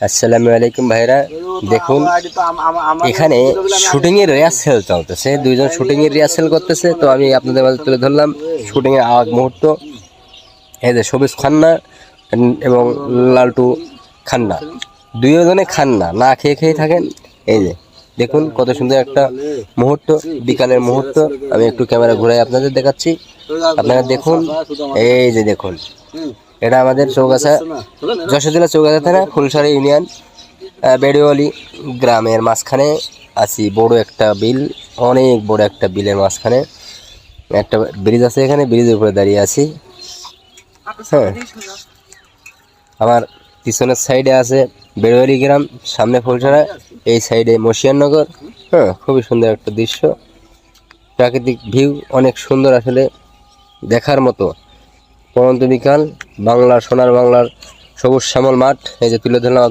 আসসালামু আলাইকুম ভাইরা, দেখুন এখানে শুটিং এর রিহার্সেল চলতেছে। দুইজন শুটিং এর রিহার্সেল করতেছে, তো আমি আপনাদের মাঝে তুলে ধরলাম শুটিং এর আগ মুহূর্ত। এই যে সবুজ খান্না এবং লালটু খান্না, দুইজনে খান্না না খেয়ে খেয়ে থাকেন। এই যে দেখুন কত সুন্দর একটা মুহূর্ত, বিকালের মুহূর্ত। আমি একটু ক্যামেরা ঘুরাই আপনাদের দেখাচ্ছি, আপনারা দেখুন। এই যে দেখুন, এটা আমাদের চৌগাছা, যশোর জেলা চৌগাছা থানা, ফুলসারি ইউনিয়ন, বেড়িওয়ালি গ্রামের মাঝখানে আছি। বড় একটা বিল, অনেক বড় একটা বিলের মাঝখানে একটা ব্রিজ আছে, এখানে ব্রিজের উপরে দাঁড়িয়ে আছি। হ্যাঁ, আমার পিছনের সাইডে আছে বেড়িওয়ালি গ্রাম, সামনে ফুলসারা, এই সাইডে মশিয়াননগর। হ্যাঁ, খুবই সুন্দর একটা দৃশ্য, প্রাকৃতিক ভিউ অনেক সুন্দর, আসলে দেখার মতো। পরন্ত বিকাল, বাংলার সোনার বাংলার সবুজ শ্যামল মাঠ, এই যে তুলে ধরলাম।